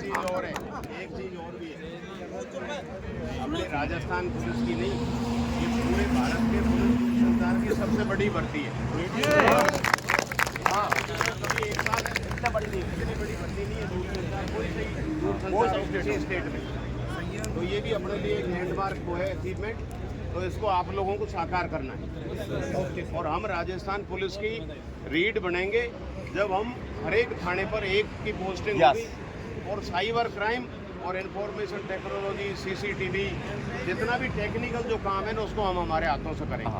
चीज़ और है, एक चीज़ और भी है, अपने राजस्थान पुलिस की नहीं, ये पूरे भारत के पुलिस संसार की सबसे बड़ी भर्ती है। हाँ, कभी एक साथ इतनी बड़ी भर्ती नहीं है दूरसंचार किसी स्टेट में। तो ये भी अपने लिए एक लैंडमार्क को है अचीवमेंट, तो इसको आप लोगों को साकार करना है। और हम राजस्थान पुलिस की रीड बनेंगे जब हम हर एक थाने पर एक की पोस्टिंग होगी, और साइबर क्राइम और इंफॉर्मेशन टेक्नोलॉजी, सीसीटीवी, जितना भी टेक्निकल जो काम है ना उसको हम हमारे हाथों से करेंगे।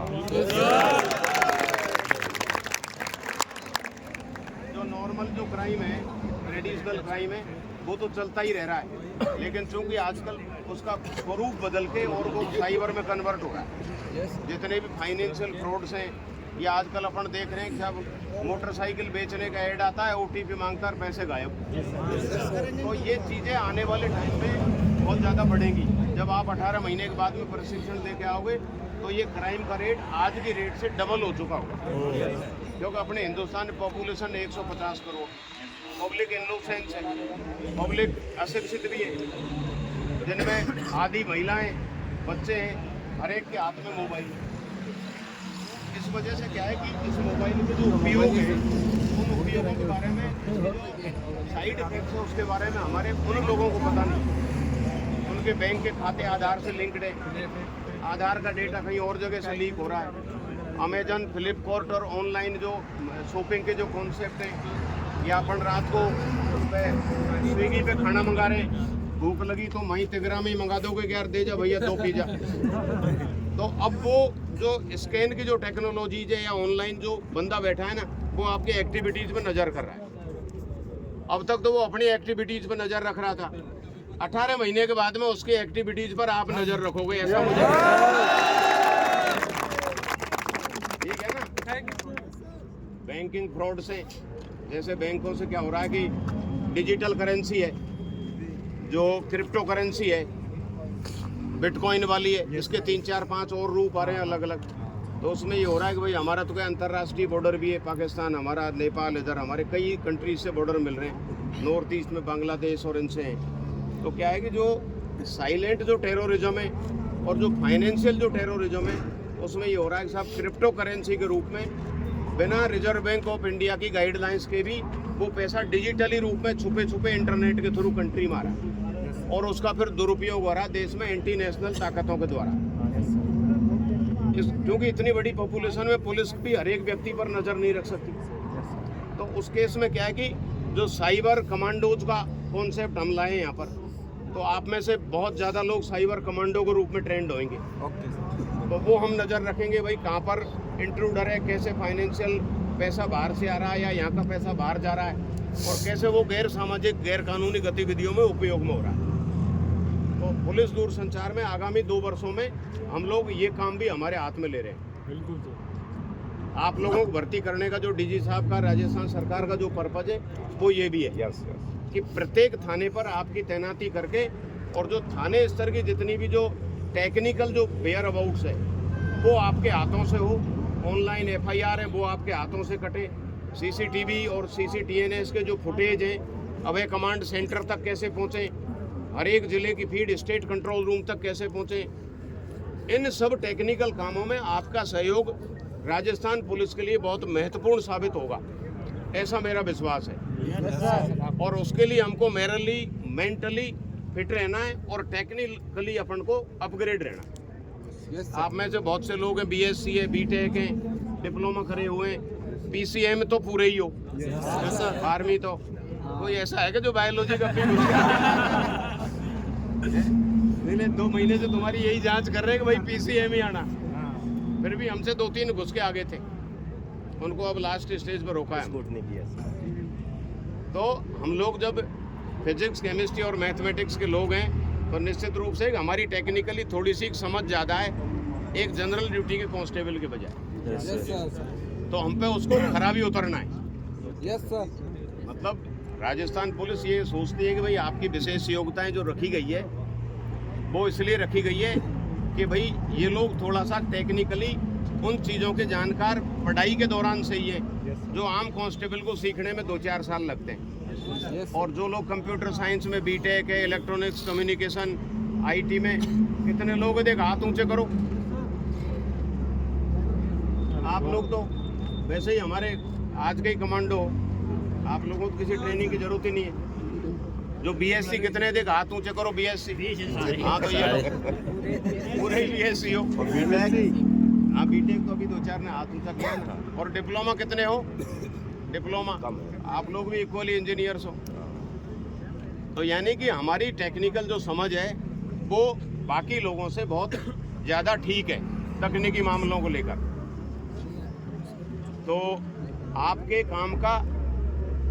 जो नॉर्मल जो क्राइम है, ट्रेडिशनल क्राइम है, वो तो चलता ही रह रहा है, लेकिन चूंकि आजकल उसका स्वरूप बदल के और वो साइबर में कन्वर्ट हो रहा है। जितने भी फाइनेंशियल फ्रॉड्स हैं, ये आजकल अपन देख रहे हैं कि अब मोटरसाइकिल बेचने का ऐड आता है, ओटीपी मांगता है, पैसे गायब। तो ये चीज़ें आने वाले टाइम में बहुत ज़्यादा बढ़ेंगी। जब आप 18 महीने के बाद में प्रशिक्षण लेके आओगे तो ये क्राइम का रेट आज की रेट से डबल हो चुका होगा, क्योंकि अपने हिंदुस्तान में पॉपुलेशन 150 करोड़, पब्लिक इनोसेंस है, पब्लिक अशिक्षित भी है, जिनमें आधी महिलाएं, बच्चे हैं, हर एक के हाथ में मोबाइल। इस वजह से क्या है कि इस मोबाइल के जो उपयोग है, उन उपयोगों के बारे में, साइड इफेक्ट्स है उसके बारे में हमारे उन लोगों को पता नहीं। उनके बैंक के खाते आधार से लिंक्ड है, आधार का डेटा कहीं और जगह से लीक हो रहा है। अमेजन, फ्लिपकार्ट और ऑनलाइन जो शॉपिंग के जो कॉन्सेप्ट हैं, या अपन रात को स्विगी पे खाना मंगा रहे हैं, भूख लगी तो वहीं तिगरा में ही मंगा दोगे कि यार दे जा भैया 2 पिज़्ज़ा। तो अब वो जो स्कैन की जो टेक्नोलॉजीज है, या ऑनलाइन जो बंदा बैठा है ना, वो आपके एक्टिविटीज़ पे नज़र कर रहा है। अब तक तो वो अपनी एक्टिविटीज़ पे नज़र रख रहा था, 18 महीने के बाद में उसकी एक्टिविटीज़ पर आप नज़र रखोगे, ऐसा मुझे ठीक है ना। बैंकिंग फ्रॉड से, जैसे बैंकों से क्या हो रहा है कि डिजिटल करेंसी है, जो क्रिप्टो करेंसी है, बिटकॉइन वाली है, इसके 3, 4, 5 और रूप आ रहे हैं अलग अलग। तो उसमें ये हो रहा है कि भाई हमारा तो क्या अंतर्राष्ट्रीय बॉर्डर भी है, पाकिस्तान हमारा, नेपाल, इधर हमारे कई कंट्रीज से बॉर्डर मिल रहे हैं, नॉर्थ ईस्ट में बांग्लादेश और इनसे हैं। तो क्या है कि जो साइलेंट जो टेररिज्म है और जो फाइनेंशियल जो टेररिज्म है, उसमें ये हो रहा है कि साहब क्रिप्टो करेंसी के रूप में बिना रिजर्व बैंक ऑफ इंडिया की गाइडलाइंस के भी वो पैसा डिजिटली रूप में छुपे छुपे इंटरनेट के थ्रू कंट्री मारा, और उसका फिर दुरुपयोग हो रहा है देश में एंटी नेशनल ताकतों के द्वारा। क्योंकि इतनी बड़ी पॉपुलेशन में पुलिस भी हर एक व्यक्ति पर नज़र नहीं रख सकती, तो उस केस में क्या है कि जो साइबर कमांडोज का कॉन्सेप्ट हम लाए यहाँ पर, तो आप में से बहुत ज़्यादा लोग साइबर कमांडो के रूप में ट्रेंड होंगे। तो वो हम नज़र रखेंगे भाई कहाँ पर इंट्रूडर है, कैसे फाइनेंशियल पैसा बाहर से आ रहा है या यहाँ का पैसा बाहर जा रहा है, और कैसे वो गैर सामाजिक गैर कानूनी गतिविधियों में उपयोग में हो रहा है। तो पुलिस दूरसंचार में आगामी 2 वर्षों में हम लोग ये काम भी हमारे हाथ में ले रहे हैं। बिल्कुल सर। आप लोगों को भर्ती करने का जो डीजी साहब का, राजस्थान सरकार का जो पर्पज है, वो ये भी है कि प्रत्येक थाने पर आपकी तैनाती करके, और जो थाने स्तर की जितनी भी जो टेक्निकल जो वेयर अबाउट्स है, वो आपके हाथों से हो। ऑनलाइन FIR है वो आपके हाथों से कटे, CCTV और CCTNS के जो फुटेज हैं अभय कमांड सेंटर तक कैसे पहुँचे, हर एक ज़िले की फीड स्टेट कंट्रोल रूम तक कैसे पहुँचे, इन सब टेक्निकल कामों में आपका सहयोग राजस्थान पुलिस के लिए बहुत महत्वपूर्ण साबित होगा, ऐसा मेरा विश्वास है। और उसके लिए हमको मैरली, मेंटली फिट रहना है और टेक्निकली अपन को अपग्रेड रहना है। आप में से बहुत से लोग हैं BSc है, BTech हैं, डिप्लोमा करे हुए हैं, PCM तो पूरे ही हो, आर्मी तो कोई ऐसा है कि जो बायोलॉजी का फील्ड नहीं, 2 महीने से तुम्हारी यही जांच कर रहे हैं कि भाई PCM ही आना, फिर भी हमसे 2-3 घुस के आगे थे, उनको अब लास्ट स्टेज पर रोका है। तो हम लोग जब फिजिक्स, केमिस्ट्री और मैथमेटिक्स के लोग हैं, तो निश्चित रूप से हमारी टेक्निकली थोड़ी सी समझ ज़्यादा है एक जनरल ड्यूटी के कांस्टेबल के बजाय। तो हम पे उसको खरा भी उतरना है। मतलब राजस्थान पुलिस ये सोचती है कि भाई आपकी विशेष योग्यताएं जो रखी गई है, वो इसलिए रखी गई है कि भाई ये लोग थोड़ा सा टेक्निकली उन चीज़ों के जानकार पढ़ाई के दौरान से ही है, जो आम कांस्टेबल को सीखने में 2-4 साल लगते हैं। और जो लोग कंप्यूटर साइंस में बीटेक है, इलेक्ट्रॉनिक्स कम्युनिकेशन आईटी में, कितने लोग देख हाथ ऊंचे करो। आप लोग तो वैसे ही हमारे आज के ही कमांडो, आप लोगों को किसी ट्रेनिंग की जरूरत ही नहीं है। जो बीएससी कितने देख हाथ ऊंचे करो, बीएससी। हाँ तो ये पूरे ही बीएससी हो। हाँ बीटेक तो अभी 2-4 ने हाथ ऊंचा किया ना। और डिप्लोमा कितने हो? डिप्लोमा आप लोग भी इक्वली इंजीनियर्स हो। तो यानी कि हमारी टेक्निकल जो समझ है वो बाकी लोगों से बहुत ज़्यादा ठीक है तकनीकी मामलों को लेकर। तो आपके काम का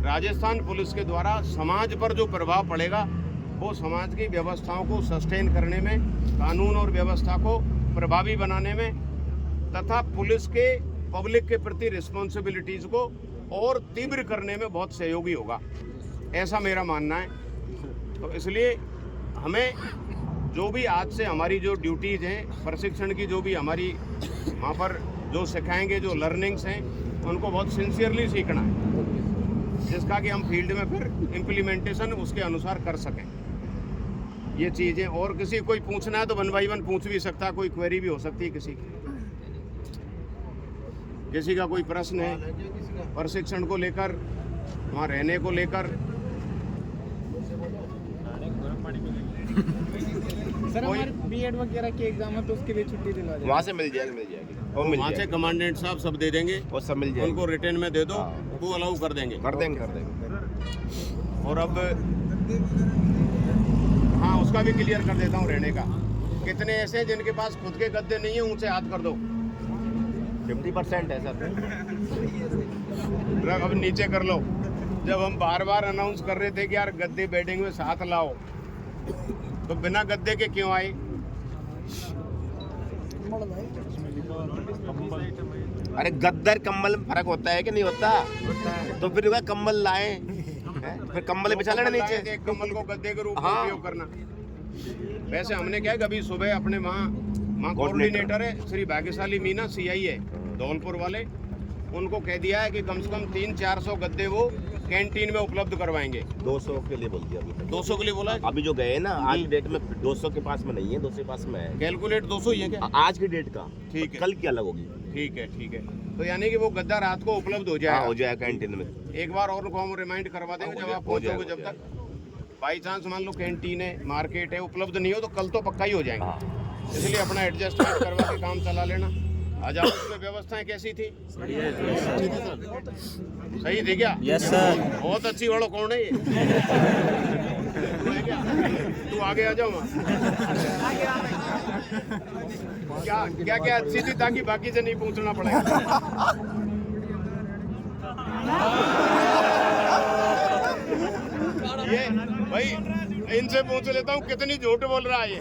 राजस्थान पुलिस के द्वारा समाज पर जो प्रभाव पड़ेगा वो समाज की व्यवस्थाओं को सस्टेन करने में, कानून और व्यवस्था को प्रभावी बनाने में तथा पुलिस के पब्लिक के प्रति रिस्पॉन्सिबिलिटीज़ को और तीव्र करने में बहुत सहयोगी होगा, ऐसा मेरा मानना है। तो इसलिए हमें जो भी आज से हमारी जो ड्यूटीज़ हैं, प्रशिक्षण की जो भी हमारी वहाँ पर जो सिखाएंगे, जो लर्निंग्स हैं, उनको बहुत सिंसियरली सीखना है, जिसका कि हम फील्ड में फिर इम्प्लीमेंटेशन उसके अनुसार कर सकें। ये चीज़ें और किसी कोई पूछना है तो 1 बाय 1 पूछ भी सकता है, कोई क्वेरी भी हो सकती है किसी का कोई प्रश्न है प्रशिक्षण को लेकर, वहाँ रहने को लेकर। सर हमारे बीएड वगैरह के एग्जाम है तो उसके लिए छुट्टी दिलवा दें। वहाँ से मिल जाएगी वहाँ से कमांडेंट साहब सब दे देंगे, वो सब मिल जाएगी। उनको रिटर्न में दे दो, वो अलाउ कर देंगे। और अब हाँ उसका भी क्लियर कर देता हूँ रहने का। कितने ऐसे हैं जिनके पास खुद के गद्दे नहीं है, ऊंचे हाथ कर दो। 50% है सर। अब नीचे कर लो। जब हम बार बार अनाउंस कर रहे थे कि यार गद्दे बेडिंग में साथ लाओ, तो बिना गद्दे के क्यों आए? अरे गद्दर कम्बल में फर्क होता है कि नहीं होता? तो फिर कम्बल लाए, फिर कम्बल बिछा लेना नीचे। एक कम्बल को गद्दे के रूप में हाँ। उपयोग करना। वैसे हमने क्या है, कभी सुबह अपने वहाँ कोऑर्डिनेटर है श्री भाग्यशाली मीना सीआई है धौलपुर वाले, उनको कह दिया है कि कम से कम 300-400 गद्दे वो कैंटीन में उपलब्ध करवाएंगे। 200 के लिए बोल दिया अभी। 200 के लिए बोला है? अभी जो गए ना आज डेट में 200 के पास में नहीं है, 200 के पास में है। कैलकुलेट 200 ही है क्या? आज की डेट का। ठीक है। कल की अलग होगी। ठीक है। तो यानी कि वो गद्दा रात को उपलब्ध हो जाएगा। हो जाएगा कैंटीन में। एक बार और उनको हम रिमाइंड करवा देंगे जब आप पहुंचोगे। जब तक बाई चांस मान लो कैंटीन है, मार्केट है, उपलब्ध नहीं हो तो कल तो पक्का ही हो जाएंगे। इसलिए अपना एडजस्टमेंट करवा के काम चला लेना। आज आप उसमें व्यवस्थाएं कैसी थी? सही थी क्या? Yes sir. बहुत अच्छी। वालों कौन है ये? तू आगे आ जाओ। क्या अच्छी थी ताकि बाकी से नहीं पूछना पड़ेगा। ये भाई इनसे पूछ लेता हूँ कितनी झूठ बोल रहा है ये।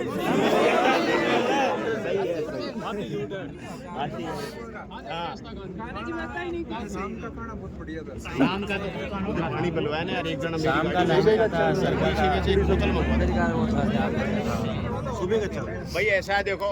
शाम का तो पानी पिलवाया ना यार, एक जन शाम का बोतल मंगवा। सुबह का चल भाई ऐसा है देखो,